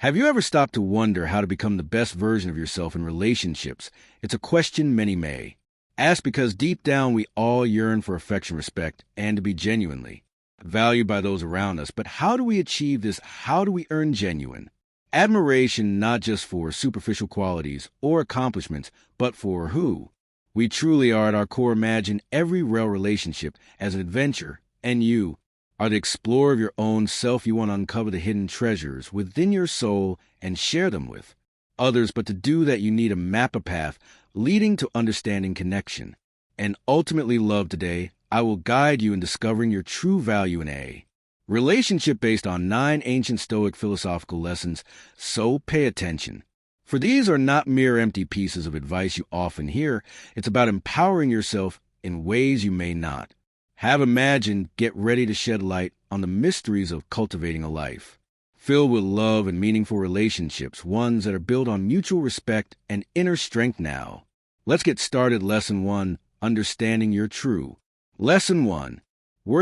Have you ever stopped to wonder how to become the best version of yourself in relationships? It's a question many may ask because deep down we all yearn for affection, respect, and to be genuinely valued by those around us. But how do we achieve this? How do we earn genuine admiration, not just for superficial qualities or accomplishments, but for who we truly are at our core? Imagine every real relationship as an adventure, and you are the explorer of your own self. You want to uncover the hidden treasures within your soul and share them with others. But to do that, you need a map, a path leading to understanding, connection, and ultimately love. Today, I will guide you in discovering your true value in a relationship based on 9 ancient Stoic philosophical lessons. So pay attention, for these are not mere empty pieces of advice you often hear. It's about empowering yourself in ways you may not have imagined. Get ready to shed light on the mysteries of cultivating a life filled with love and meaningful relationships, ones that are built on mutual respect and inner strength. Now, let's get started. Lesson 1. Understanding your true. Lesson 1.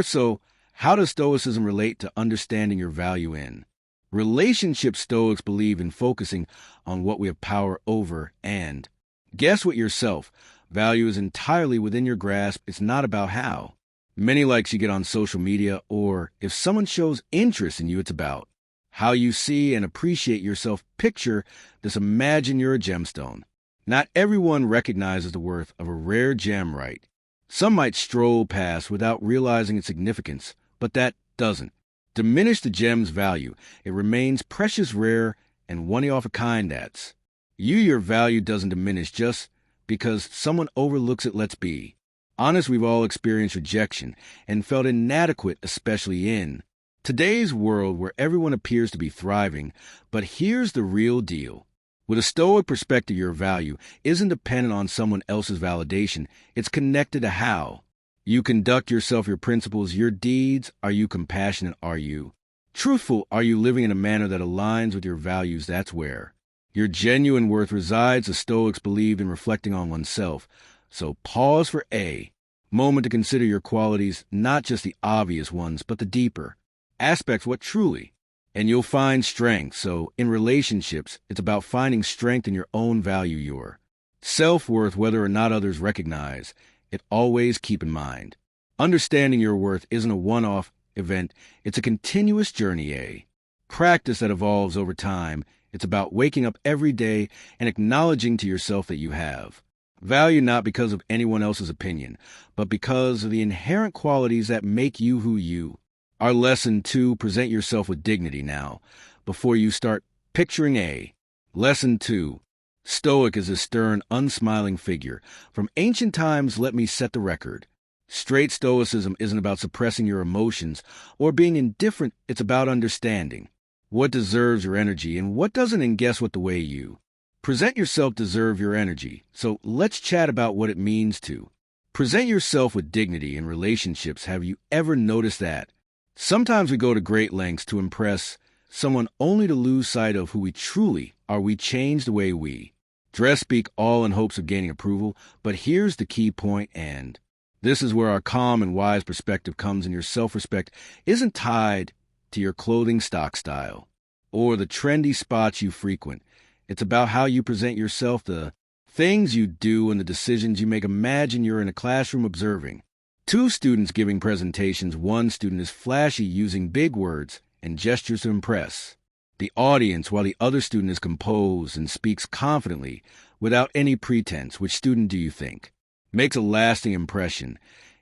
So, how does Stoicism relate to understanding your value in relationships? Stoics believe in focusing on what we have power over, and guess what? Yourself. Value is entirely within your grasp. It's not about how many likes you get on social media or if someone shows interest in you. It's about how you see and appreciate yourself. Picture this. Imagine you're a gemstone. Not everyone recognizes the worth of a rare gem, right? Some might stroll past without realizing its significance, but that doesn't diminish the gem's value. It remains precious, rare, and one of a kind. That's you. Your value doesn't diminish just because someone overlooks it. Let's be honest, we've all experienced rejection and felt inadequate, especially in today's world where everyone appears to be thriving. But here's the real deal. With a Stoic perspective, your value isn't dependent on someone else's validation. It's connected to how you conduct yourself, your principles, your deeds. Are you compassionate? Are you truthful? Are you living in a manner that aligns with your values? That's where your genuine worth resides. The Stoics believed in reflecting on oneself. So pause for a moment to consider your qualities, not just the obvious ones, but the deeper aspects, what truly, and you'll find strength. So in relationships, it's about finding strength in your own value, your self-worth, whether or not others recognize it. Always keep in mind, understanding your worth isn't a one-off event. It's a continuous journey, a practice that evolves over time. It's about waking up every day and acknowledging to yourself that you have value, not because of anyone else's opinion, but because of the inherent qualities that make you who you are. Lesson 2. Present yourself with dignity. Now, before you start picturing a lesson 2, Stoic is a stern, unsmiling figure from ancient times. Let me set the record straight. Stoicism isn't about suppressing your emotions or being indifferent. It's about understanding what deserves your energy and what doesn't. And guess what? The way you present yourself deserve your energy. So let's chat about what it means to present yourself with dignity in relationships. Have you ever noticed that sometimes we go to great lengths to impress someone only to lose sight of who we truly are? We change the way we dress, speak, all in hopes of gaining approval. But here's the key point, and this is where our calm and wise perspective comes in. Your self-respect isn't tied to your clothing stock style or the trendy spots you frequent. It's about how you present yourself, the things you do, and the decisions you make. Imagine you're in a classroom observing 2 students giving presentations. One student is flashy, using big words and gestures to impress the audience, while the other student is composed and speaks confidently without any pretense. Which student do you think makes a lasting impression?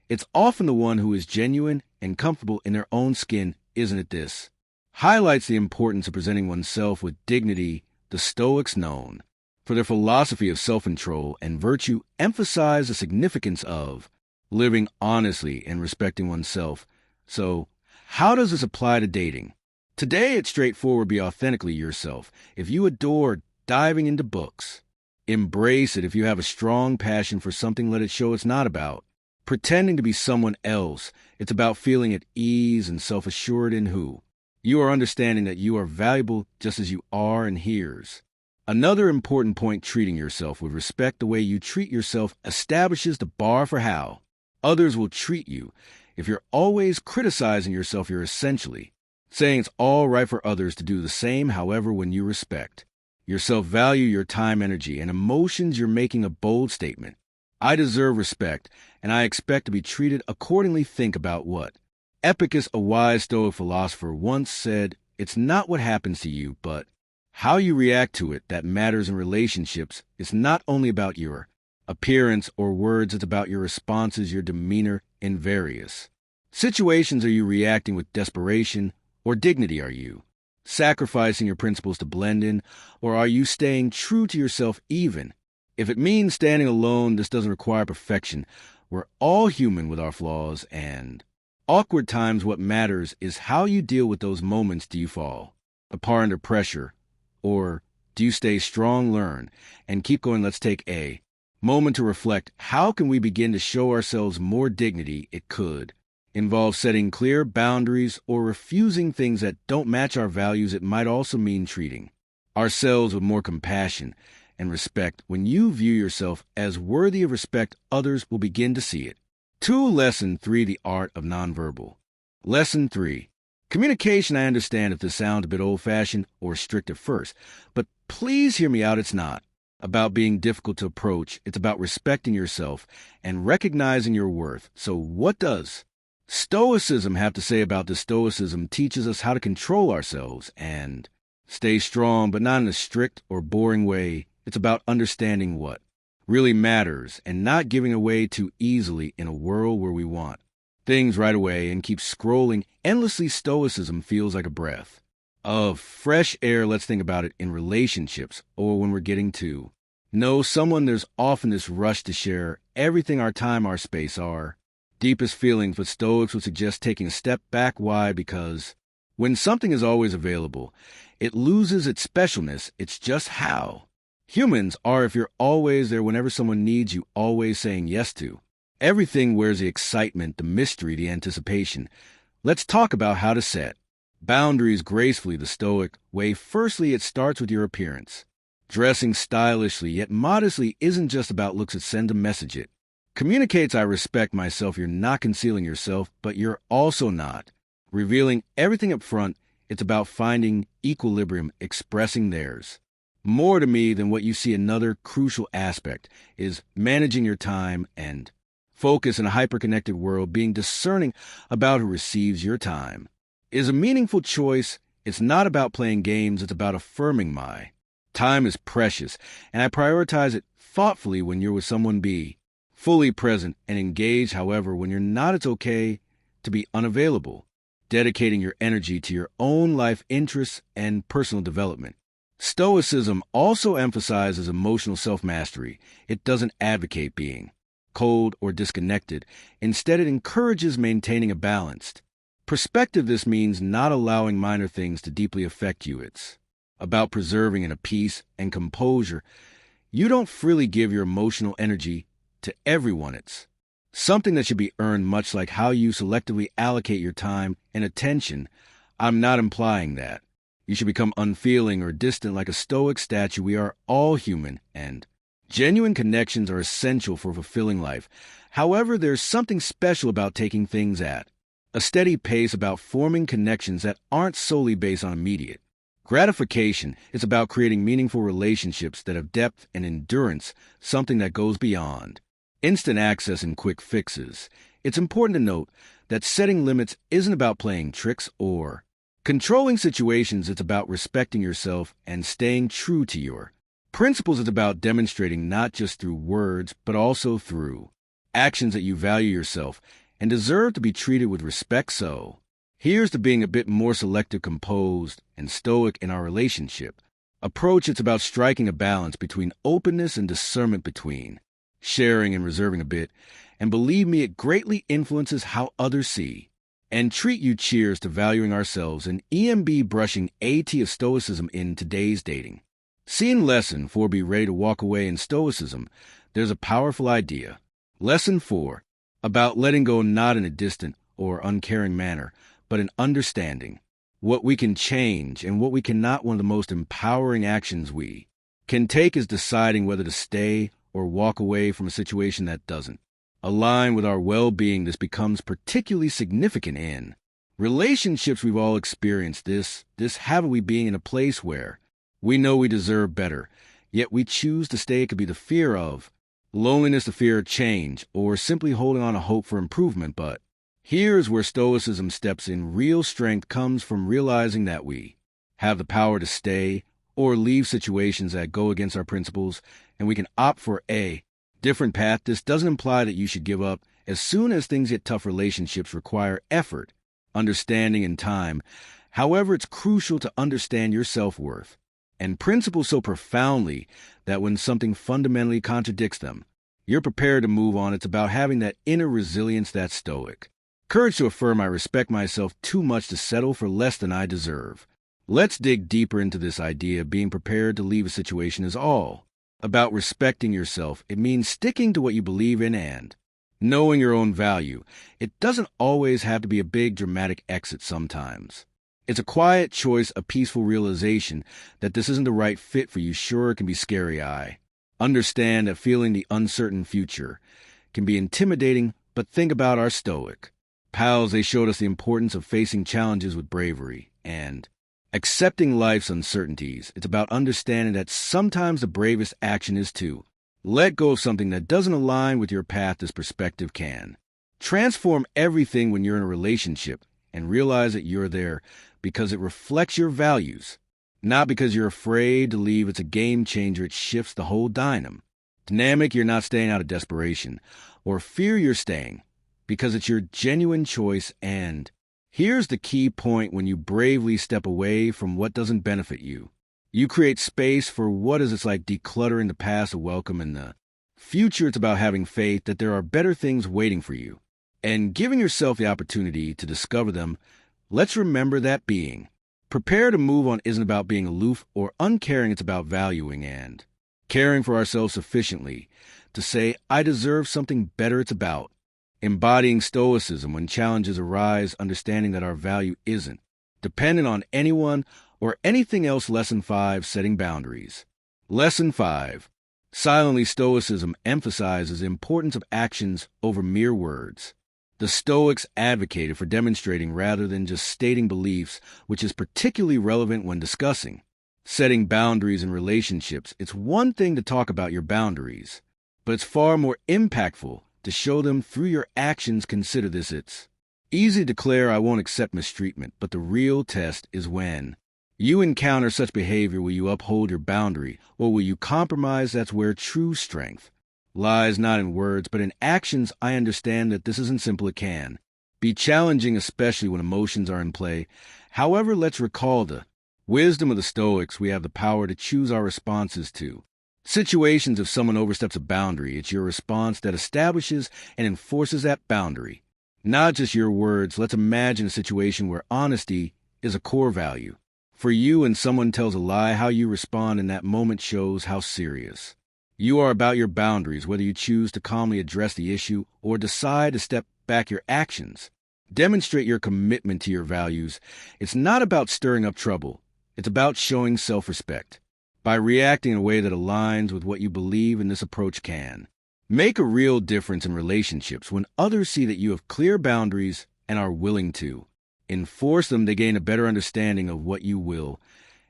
It's often the one who is genuine and comfortable in their own skin, isn't it? This highlights the importance of presenting oneself with dignity. The Stoics, known for their philosophy of self-control and virtue, emphasize the significance of living honestly and respecting oneself. So, how does this apply to dating? Today, it's straightforward. Be authentically yourself. If you adore diving into books, embrace it. If you have a strong passion for something, let it show. It's not about pretending to be someone else. It's about feeling at ease and self-assured in who you are, understanding that you are valuable just as you are. And here's another important point: treating yourself with respect. The way you treat yourself establishes the bar for how others will treat you. If you're always criticizing yourself, you're essentially saying it's all right for others to do the same. However, when you respect yourself, value your time, energy, and emotions, you're making a bold statement. I deserve respect, and I expect to be treated accordingly. Think about what Epictetus, a wise Stoic philosopher, once said, "It's not what happens to you, but how you react to it that matters in relationships. It's not only about your appearance or words, it's about your responses, your demeanor in various situations. Are you reacting with desperation or dignity? Are you sacrificing your principles to blend in, or are you staying true to yourself even if it means standing alone? This doesn't require perfection. We're all human with our flaws and awkward times. What matters is how you deal with those moments. Do you fall apart under pressure, or do you stay strong, learn, and keep going? Let's take a moment to reflect. How can we begin to show ourselves more dignity? It could involve setting clear boundaries or refusing things that don't match our values. It might also mean treating ourselves with more compassion and respect. When you view yourself as worthy of respect, others will begin to see it. 2. Lesson 3. The art of nonverbal. Lesson 3. Communication. I understand if this sounds a bit old-fashioned or strict at first, but please hear me out. It's not about being difficult to approach. It's about respecting yourself and recognizing your worth. So what does Stoicism have to say about this? Stoicism teaches us how to control ourselves and stay strong, but not in a strict or boring way. It's about understanding what really matters and not giving away too easily in a world where we want things right away and keep scrolling endlessly. Stoicism feels like a breath of fresh air. Let's think about it in relationships or when we're getting to know someone. There's often this rush to share everything, our time, our space, our deepest feelings, but Stoics would suggest taking a step back. Why? Because when something is always available, it loses its specialness. It's just how humans are. If you're always there whenever someone needs you, always saying yes to everything, where's the excitement, the mystery, the anticipation? Let's talk about how to set boundaries gracefully the Stoic way. Firstly, it starts with your appearance. Dressing stylishly yet modestly isn't just about looks. It sends a message. It communicates, I respect myself. You're not concealing yourself, but you're also not revealing everything up front. It's about finding equilibrium, expressing theirs more to me than what you see. Another crucial aspect is managing your time and focus in a hyper-connected world. Being discerning about who receives your time is a meaningful choice. It's not about playing games. It's about affirming my time is precious, and I prioritize it thoughtfully. When you're with someone, be fully present and engaged. However, when you're not, it's okay to be unavailable, dedicating your energy to your own life interests and personal development. Stoicism also emphasizes emotional self-mastery. It doesn't advocate being cold or disconnected. Instead, it encourages maintaining a balanced perspective. This means not allowing minor things to deeply affect you. It's about preserving inner peace and composure. You don't freely give your emotional energy to everyone. It's something that should be earned, much like how you selectively allocate your time and attention. I'm not implying that you should become unfeeling or distant like a Stoic statue. We are all human, and genuine connections are essential for fulfilling life. However, there's something special about taking things at a steady pace, about forming connections that aren't solely based on immediate gratification. It's about creating meaningful relationships that have depth and endurance, something that goes beyond instant access and quick fixes. It's important to note that setting limits isn't about playing tricks or controlling situations. It's about respecting yourself and staying true to your principles. It's about demonstrating not just through words, but also through actions that you value yourself and deserve to be treated with respect. So here's to being a bit more selective, composed, and stoic in our relationship approach. It's about striking a balance between openness and discernment, between sharing and reserving a bit. And believe me, it greatly influences how others see and treat you. Cheers to valuing ourselves and EMB brushing AT of Stoicism in today's dating scene. Lesson 4. Be ready to walk away. In Stoicism, there's a powerful idea. Lesson 4. About letting go, not in a distant or uncaring manner, but in understanding what we can change and what we cannot. One of the most empowering actions we can take is deciding whether to stay or walk away from a situation that doesn't align with our well-being. This becomes particularly significant in Relationships, we've all experienced this habit we being in a place where we know we deserve better, yet we choose to stay. It could be the fear of loneliness, the fear of change, or simply holding on to hope for improvement. But here's where Stoicism steps in. Real strength comes from realizing that we have the power to stay or leave situations that go against our principles, and we can opt for a different path. This doesn't imply that you should give up as soon as things get tough. Relationships require effort, understanding, and time. However, it's crucial to understand your self-worth and principles so profoundly that when something fundamentally contradicts them, you're prepared to move on. It's about having that inner resilience, that stoic courage to affirm, I respect myself too much to settle for less than I deserve. Let's dig deeper into this idea. Being prepared to leave a situation is all about respecting yourself. It means sticking to what you believe in and knowing your own value. It doesn't always have to be a big, dramatic exit. Sometimes it's a quiet choice, a peaceful realization that this isn't the right fit for you. Sure, it can be scary. I understand that feeling the uncertain future can be intimidating, but think about our Stoic pals. They showed us the importance of facing challenges with bravery and accepting life's uncertainties. It's about understanding that sometimes the bravest action is to let go of something that doesn't align with your path. This perspective can transform everything. When you're in a relationship and realize that you're there because it reflects your values, not because you're afraid to leave, it's a game changer. It shifts the whole dynamic. You're not staying out of desperation or fear. You're staying because it's your genuine choice. And here's the key point: when you bravely step away from what doesn't benefit you, you create space for what is. It's like decluttering the past, a welcome in the future. It's about having faith that there are better things waiting for you and giving yourself the opportunity to discover them. Let's remember that being prepared to move on isn't about being aloof or uncaring. It's about valuing and caring for ourselves sufficiently to say, I deserve something better. It's about embodying Stoicism when challenges arise, understanding that our value isn't dependent on anyone or anything else. Lesson 5, setting boundaries. Lesson 5, silently. Stoicism emphasizes the importance of actions over mere words. The Stoics advocated for demonstrating rather than just stating beliefs, which is particularly relevant when discussing setting boundaries in relationships. It's one thing to talk about your boundaries, but it's far more impactful to show them through your actions. Consider this: it's easy to declare, I won't accept mistreatment, but the real test is when you encounter such behavior. Will you uphold your boundary, or will you compromise? That's where true strength lies, not in words, but in actions. I understand that this isn't simple. It can be challenging, especially when emotions are in play. However, let's recall the wisdom of the Stoics. We have the power to choose our responses to situations. If someone oversteps a boundary, it's your response that establishes and enforces that boundary, not just your words. Let's imagine a situation where honesty is a core value for you and someone tells a lie. How you respond in that moment shows how serious you are about your boundaries. Whether you choose to calmly address the issue or decide to step back, your actions demonstrate your commitment to your values. It's not about stirring up trouble. It's about showing self-respect by reacting in a way that aligns with what you believe. And this approach can make a real difference in relationships. When others see that you have clear boundaries and are willing to enforce them, they gain a better understanding of what you will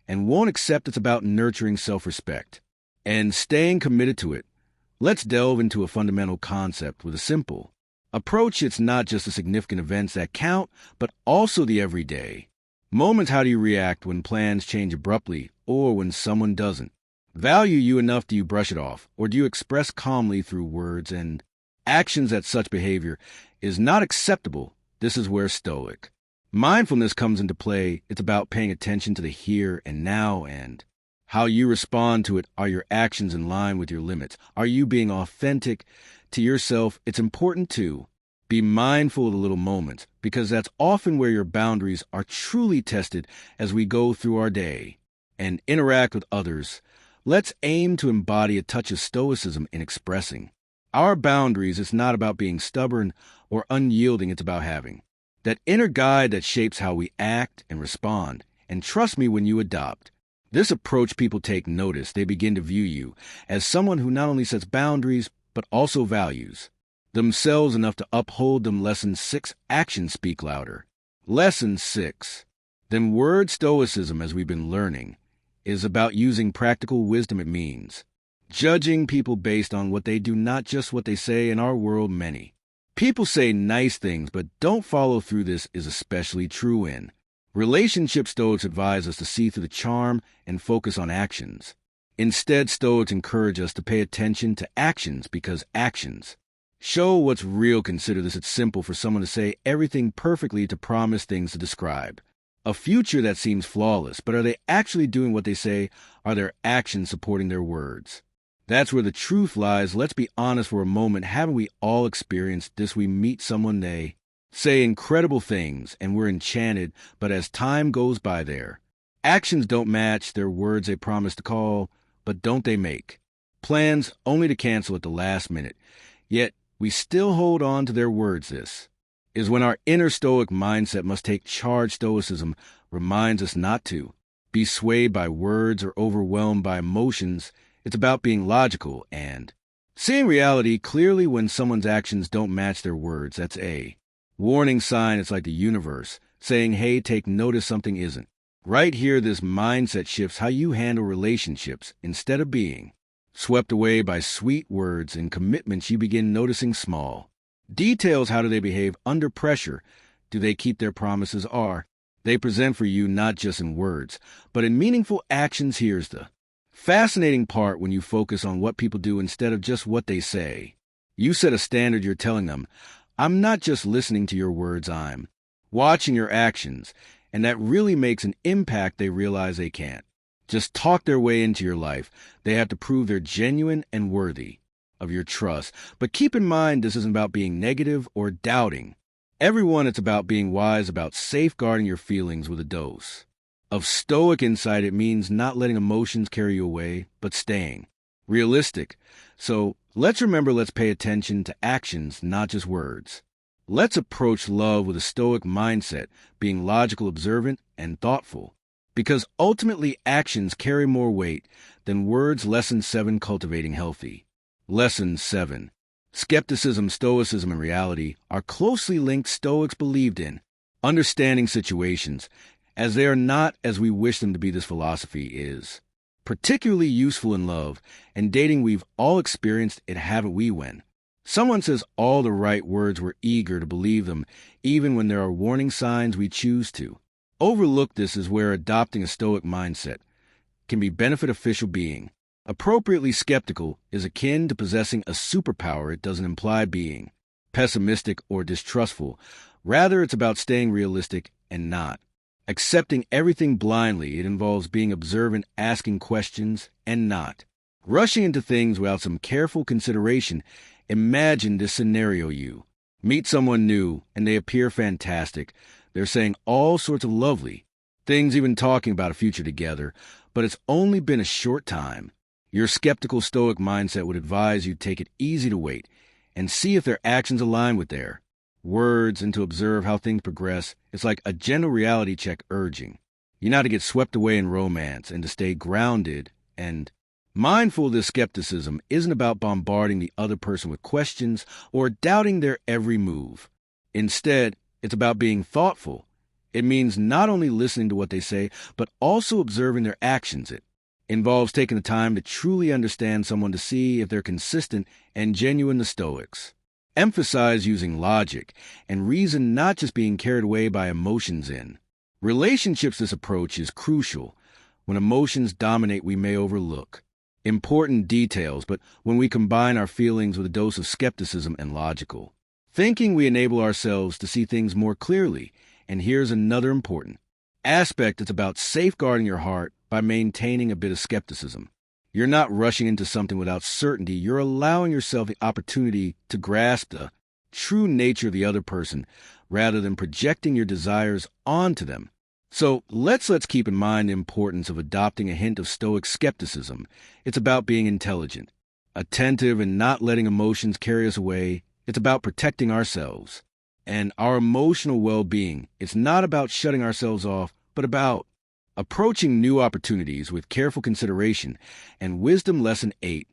and won't accept. It's about nurturing self-respect and staying committed to it. Let's delve into a fundamental concept with a simple approach. It's not just the significant events that count, but also the everyday moments. How do you react when plans change abruptly or when someone doesn't value you enough? Do you brush it off, or do you express calmly through words and actions that such behavior is not acceptable? This is where Stoic mindfulness comes into play. It's about paying attention to the here and now and how you respond to it. Are your actions in line with your limits? Are you being authentic to yourself? It's important to be mindful of the little moments, because that's often where your boundaries are truly tested. As we go through our day and interact with others, let's aim to embody a touch of Stoicism in expressing our boundaries. It's not about being stubborn or unyielding. It's about having that inner guide that shapes how we act and respond. And trust me, when you adopt this approach, people take notice. They begin to view you as someone who not only sets boundaries, but also values themselves enough to uphold them. Lesson 6, actions speak louder Lesson 6. The word Stoicism, as we've been learning, is about using practical wisdom. It means judging people based on what they do, not just what they say. In our world, many people say nice things, but don't follow through. This is especially true in relationships. Stoics advise us to see through the charm and focus on actions. Instead, Stoics encourage us to pay attention to actions because actions show what's real. Consider this. It's simple for someone to say everything perfectly, to promise things, to describe a future that seems flawless, but are they actually doing what they say? Are their actions supporting their words? That's where the truth lies. Let's be honest for a moment. Haven't we all experienced this? We meet someone, they say incredible things, and we're enchanted, but as time goes by, their actions don't match their words. They promise to call, but don't they make plans only to cancel at the last minute? Yet we still hold on to their words. This is when our inner Stoic mindset must take charge. Stoicism reminds us not to be swayed by words or overwhelmed by emotions. It's about being logical and seeing reality clearly. When someone's actions don't match their words, that's a warning sign. It's like the universe saying, hey, take notice, something isn't right here. This mindset shifts how you handle relationships. Instead of being swept away by sweet words and commitments, you begin noticing small details. How do they behave under pressure? Do they keep their promises? Are they present for you, not just in words, but in meaningful actions? Here's the fascinating part. When you focus on what people do instead of just what they say, you set a standard. You're telling them, I'm not just listening to your words, I'm watching your actions. And that really makes an impact. They realize they can't just talk their way into your life. They have to prove they're genuine and worthy of your trust. But keep in mind, this isn't about being negative or doubting everyone. It's about being wise, about safeguarding your feelings with a dose of Stoic insight. It means not letting emotions carry you away, but staying realistic. So let's remember, let's pay attention to actions, not just words. Let's approach love with a Stoic mindset, being logical, observant, and thoughtful, because ultimately actions carry more weight than words. Lesson 7. Cultivating healthy. Lesson 7. Skepticism, Stoicism, and reality are closely linked. Stoics believed in understanding situations as they are not as we wish them to be. This philosophy is particularly useful in love and dating. We've all experienced it, haven't we? When someone says all the right words, we're eager to believe them, even when there are warning signs. We choose to overlook. This is where adopting a Stoic mindset can be beneficial. Being appropriately skeptical is akin to possessing a superpower. It doesn't imply being pessimistic or distrustful. Rather, it's about staying realistic and not accepting everything blindly. It involves being observant, asking questions, and not rushing into things without some careful consideration. Imagine this scenario. You meet someone new, and they appear fantastic. They're saying all sorts of lovely things, even talking about a future together, but it's only been a short time. Your skeptical Stoic mindset would advise you take it easy, to wait and see if their actions align with their words, and to observe how things progress. It's like a gentle reality check, urging you not to get swept away in romance and to stay grounded and mindful. This skepticism isn't about bombarding the other person with questions or doubting their every move. Instead, it's about being thoughtful. It means not only listening to what they say, but also observing their actions. It involves taking the time to truly understand someone, to see if they're consistent and genuine. The Stoics emphasize using logic and reason, not just being carried away by emotions. In relationships, this approach is crucial. When emotions dominate, we may overlook important details, but when we combine our feelings with a dose of skepticism and logical thinking, we enable ourselves to see things more clearly. And here's another important aspect. It's about safeguarding your heart by maintaining a bit of skepticism. You're not rushing into something without certainty. You're allowing yourself the opportunity to grasp the true nature of the other person rather than projecting your desires onto them. So let's keep in mind the importance of adopting a hint of Stoic skepticism. It's about being intelligent, attentive, and not letting emotions carry us away. It's about protecting ourselves and our emotional well-being. It's not about shutting ourselves off, but about approaching new opportunities with careful consideration and wisdom. Lesson 8.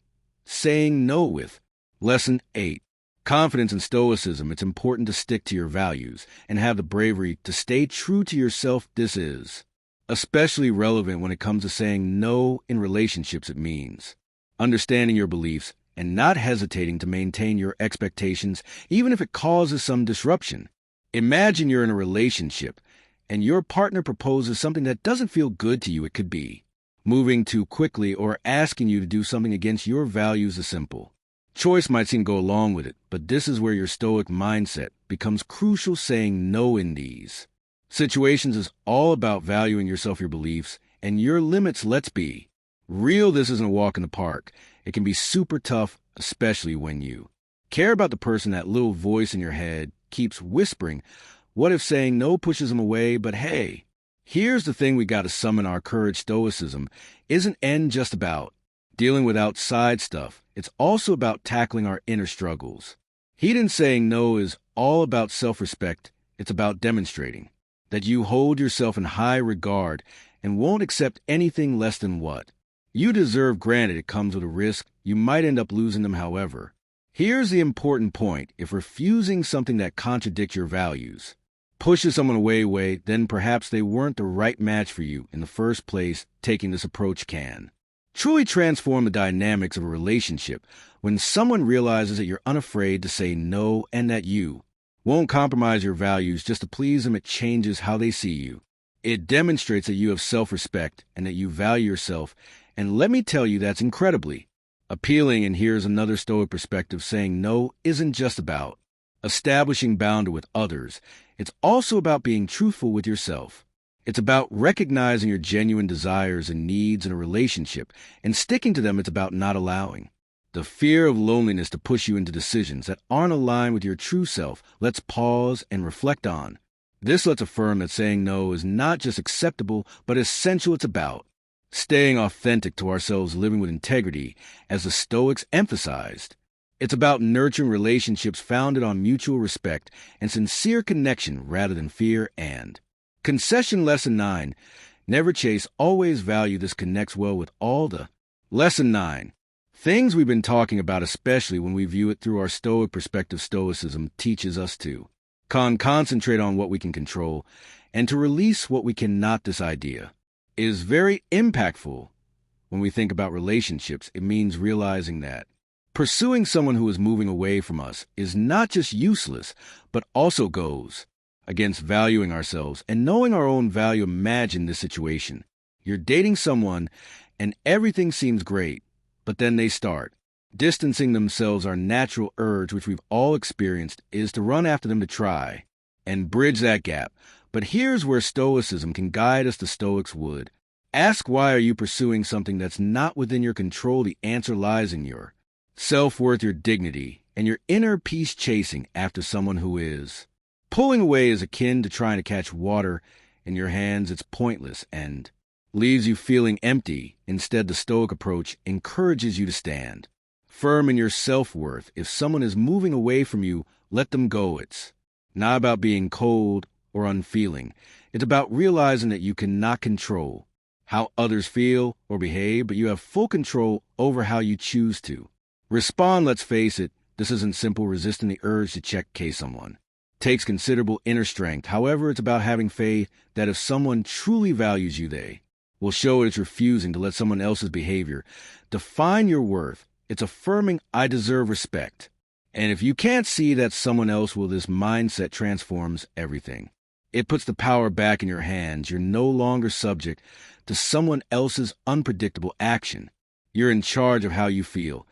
Saying no with. Lesson 8. Confidence in Stoicism, it's important to stick to your values and have the bravery to stay true to yourself. This is especially relevant when it comes to saying no in relationships. It means understanding your beliefs and not hesitating to maintain your expectations, even if it causes some disruption. Imagine you're in a relationship and your partner proposes something that doesn't feel good to you. It could be moving too quickly or asking you to do something against your values. A simple choice might seem to go along with it, but this is where your Stoic mindset becomes crucial. Saying no in these situations is all about valuing yourself, your beliefs, and your limits. Let's be real, this isn't a walk in the park. It can be super tough, especially when you care about the person. That little voice in your head keeps whispering, what if saying no pushes them away? But hey, here's the thing, we got to summon our courage. Stoicism isn't just about dealing with outside stuff. It's also about tackling our inner struggles. Heed saying no is all about self-respect. It's about demonstrating that you hold yourself in high regard and won't accept anything less than what you deserve. Granted, it comes with a risk. You might end up losing them. However, here's the important point. If refusing something that contradicts your values pushes someone away, then perhaps they weren't the right match for you in the first place. Taking this approach can truly transform the dynamics of a relationship when someone realizes that you're unafraid to say no and that you won't compromise your values just to please them. It changes how they see you. It demonstrates that you have self-respect and that you value yourself. And let me tell you, that's incredibly appealing. And here's another Stoic perspective. Saying no isn't just about establishing boundary with others. It's also about being truthful with yourself. It's about recognizing your genuine desires and needs in a relationship and sticking to them. It's about not allowing the fear of loneliness to push you into decisions that aren't aligned with your true self. Let's pause and reflect on this. Let's affirm that saying no is not just acceptable, but essential. It's about staying authentic to ourselves, living with integrity, as the Stoics emphasized. It's about nurturing relationships founded on mutual respect and sincere connection rather than fear and concession. Lesson 9. Never chase, always value. This connects well with all the Lesson 9 things we've been talking about, especially when we view it through our Stoic perspective. Stoicism teaches us to concentrate on what we can control and to release what we cannot. This idea is very impactful when we think about relationships. It means realizing that pursuing someone who is moving away from us is not just useless, but also goes against valuing ourselves and knowing our own value. Imagine this situation. You're dating someone and everything seems great, but then they start distancing themselves. Our natural urge, which we've all experienced, is to run after them to try and bridge that gap. But here's where Stoicism can guide us. The Stoics would ask, why are you pursuing something that's not within your control? The answer lies in your self-worth, your dignity, and your inner peace. Chasing after someone who is pulling away is akin to trying to catch water in your hands. It's pointless and leaves you feeling empty. Instead, the Stoic approach encourages you to stand firm in your self-worth. If someone is moving away from you, let them go. It's not about being cold or unfeeling. It's about realizing that you cannot control how others feel or behave, but you have full control over how you choose to respond. Let's face it, this isn't simple. Resisting the urge to check someone takes considerable inner strength. However, it's about having faith that if someone truly values you, they will show it. It's refusing to let someone else's behavior define your worth. It's affirming, I deserve respect. And if you can't see that someone else will, this mindset transforms everything. It puts the power back in your hands. You're no longer subject to someone else's unpredictable action. You're in charge of how you feel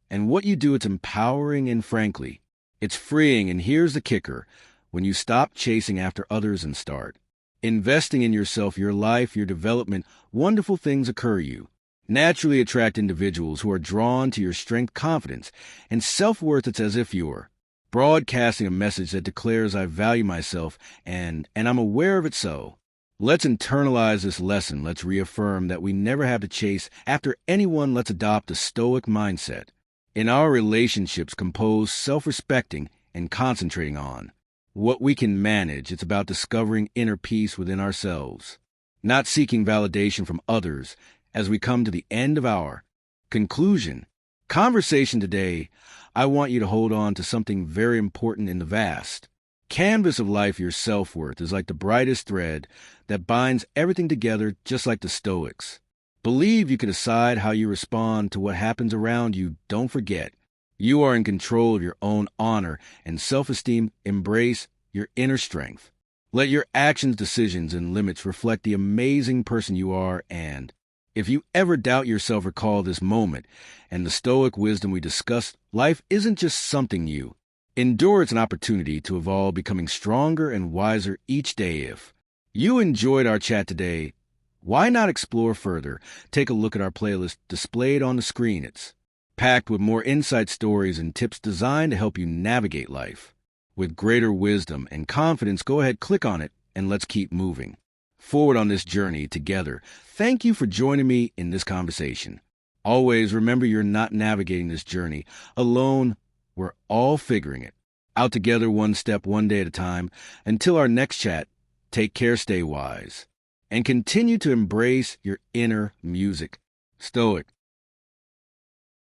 and what you do. It's empowering and, frankly, it's freeing. And here's the kicker. When you stop chasing after others and start investing in yourself, your life, your development, wonderful things occur. You naturally attract individuals who are drawn to your strength, confidence, and self-worth. It's as if you're broadcasting a message that declares, I value myself and I'm aware of it. So let's internalize this lesson. Let's reaffirm that we never have to chase after anyone. Let's adopt a Stoic mindset in our relationships, composed, self-respecting, and concentrating on what we can manage. It's about discovering inner peace within ourselves, not seeking validation from others. As we come to the end of our conclusion conversation today, I want you to hold on to something very important in the vast canvas of life. Your self-worth is like the brightest thread that binds everything together, just like the Stoics. Believe you can decide how you respond to what happens around you. Don't forget, you are in control of your own honor and self-esteem. Embrace your inner strength. Let your actions, decisions, and limits reflect the amazing person you are. And if you ever doubt yourself, recall this moment and the Stoic wisdom we discussed. Life isn't just something you endure, it's an opportunity to evolve, becoming stronger and wiser each day. If you enjoyed our chat today, why not explore further? Take a look at our playlist displayed on the screen. It's packed with more insight, stories, and tips designed to help you navigate life with greater wisdom and confidence. Go ahead, click on it, and let's keep moving forward on this journey together. Thank you for joining me in this conversation. Always remember, you're not navigating this journey alone. We're all figuring it out together, one step, one day at a time. Until our next chat, take care, stay wise, and continue to embrace your inner music. Stoic.